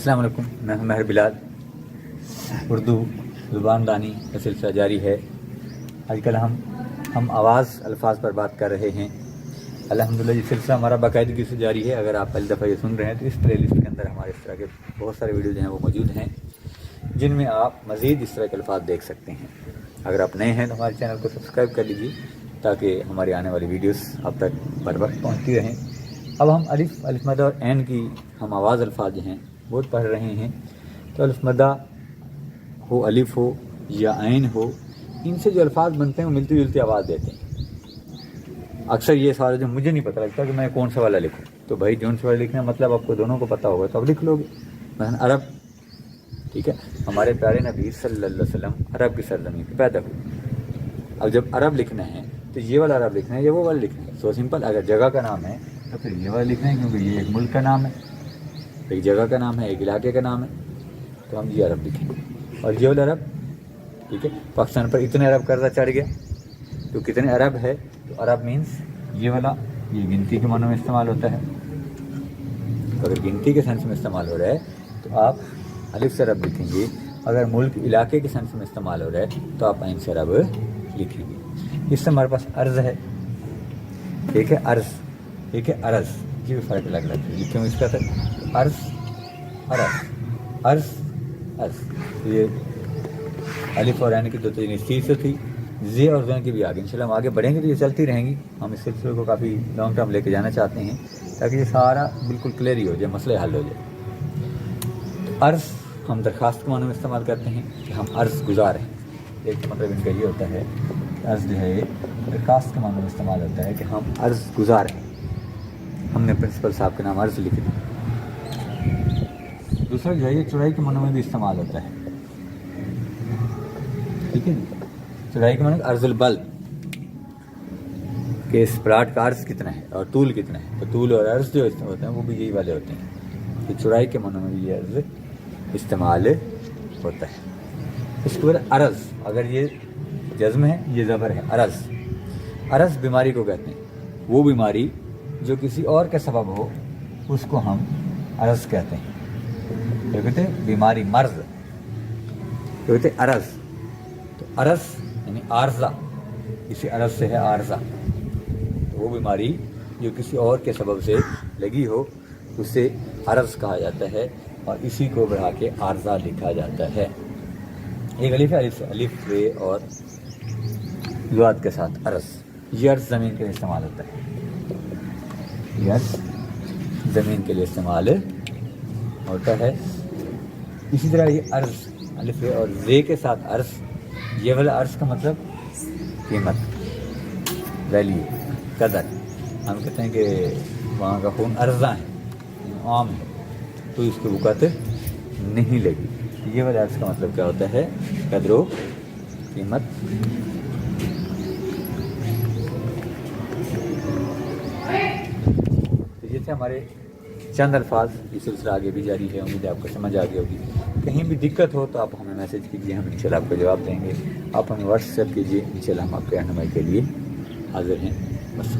अस्सलाम वालेकुम, मैं हूं महर बिलाल। उर्दू ज़ुबान दानी का सिलसिला जारी है। आजकल हम आवाज़ अल्फाज पर बात कर रहे हैं। अल्हम्दुलिल्लाह ये सिलसिला हमारा बाकायदगी से जारी है। अगर आप पहली दफ़ा ये सुन रहे हैं तो इस प्ले लिस्ट के अंदर हमारे इस तरह के बहुत सारे वीडियो जो हैं वो मौजूद हैं, जिनमें आप मज़ीद इस तरह के अल्फाज देख सकते हैं। अगर आप नए हैं तो हमारे चैनल को सब्सक्राइब कर लीजिए ताकि हमारी आने वाली वीडियोस आप तक बर वक्त पहुँचती रहें। अब हम अलिफ मद और ऐन की हम आवाज़ अल्फाज जो हैं वो पढ़ रहे हैं। तो अलिफ मदा हो, अलिफ हो या ऐन हो, इनसे जो अल्फाज बनते हैं वो मिलती जुलती आवाज़ देते हैं। अक्सर ये सवाल जो मुझे नहीं पता लगता कि मैं कौन सा वाला लिखूं, तो भाई जौन सा वाला लिखना मतलब आपको दोनों को पता होगा तो आप लिख लोगे। मतलब अरब, ठीक है, हमारे प्यारे नबी सल्लल्लाहु अलैहि वसल्लम अरब की सरजमीन पे पैदा हुए। अब जब अरब लिखना है तो ये वाला अरब लिखना है या वो वाला लिखना है। सो सिंपल, अगर जगह का नाम है तो फिर ये वाला लिखना है क्योंकि ये एक मुल्क का नाम है, एक जगह का नाम है, एक इलाके का नाम है, तो हम ये अरब लिखेंगे। और ये वाला अरब, ठीक है, पाकिस्तान पर इतने अरब कर्जा चढ़ गया तो कितने अरब है, तो अरब मीन्स ये वाला, ये गिनती के मानों में इस्तेमाल होता है। तो अगर गिनती के सेंस में इस्तेमाल हो रहा है तो आप अलिफ से अरब लिखेंगे। अगर मुल्क इलाके के सेंस में इस्तेमाल हो रहा है तो आप ऐन से अरब लिखेंगे। इससे हमारे पास अर्ज़ है, ठीक है, अर्ज़, ठीक है, अरज़, ये भी फ़र्क अलग अलग है। क्यों इसका था अर्ज़, अरज़, अर्ज़, अर्ज़, ये अलिफ और ऐन की दो तीन चीज़ें थी। जे और ज़न की भी आगे इंशाल्लाह हम आगे बढ़ेंगे तो ये चलती रहेंगी। हम इस सिलसिले को काफ़ी लॉन्ग टर्म लेके जाना चाहते हैं ताकि ये सारा बिल्कुल क्लियर ही हो जाए, मसले हल हो जाए। तो अर्ज़ हम दरख्वास्त के मानों में इस्तेमाल करते हैं कि हम अर्ज़ गुज़ार हैं। एक मतलब इनका ये होता है, अर्ज़ जो है दरख्वास्त के मानों में इस्तेमाल होता है कि हम अर्ज़ गुज़ार हैं, हमने प्रिंसिपल साहब के नाम अर्ज़ लिख दी। दूसरा जो है ये चौड़ाई के मानों में भी इस्तेमाल होता है, ठीक है। चौड़ाई के मानों में अर्ज़ुल बल कि इस प्लाट का अर्ज़ कितना है और तूल कितना है, तो तूल और अर्ज़ जो होते हैं वो भी यही वाले होते हैं कि चौड़ाई के मानों में भी ये अर्ज़ इस्तेमाल होता है। इसके बाद अरज़, अगर ये जज़्म है, ये ज़बर है, अरज़, अरज़ बीमारी को कहते हैं। वो बीमारी जो किसी और के सबब हो उसको हम अरज़ कहते हैं। तो कहते हैं बीमारी, मर्ज़, तो कहते हैं अरज़। तो अरज़ यानी आर्ज़ा, इसी अरज़ से है आर्ज़ा। तो वो बीमारी जो किसी और के सबब से लगी हो उसे अरज़ कहा जाता है और इसी को बढ़ा के आर्ज़ा लिखा जाता है। एक अलिफ है, अलिफ रे और ज़ाद के साथ अरज़। ये अर्ज़ ज़मीन के लिए इस्तेमाल होता है, ये अर्ज़ ज़मीन के लिए इस्तेमाल होता है। इसी तरह ये अर्ज़ अलिफ रे और रे के साथ अर्ज़, ये वाला अर्ज़ का मतलब कीमत, वैल्यू, कदर। हम कहते हैं कि वहाँ का खून अर्ज़ा है, आम है, तो इसको वक़्त नहीं लगी। ये वाला अर्ज़ का मतलब क्या होता है, कदर व कीमत। तो ये थे हमारे चंद अल्फाज। ये सिलसिला आगे भी जारी है, उम्मीद है आपको समझ आ गई होगी। कहीं भी दिक्कत हो तो आप हमें मैसेज कीजिए, हम इंशाल्लाह आपको जवाब देंगे। आप हमें व्हाट्सएप कीजिए, इंशाल्लाह हम आपके रहनुमाई के लिए हाज़िर हैं। बस।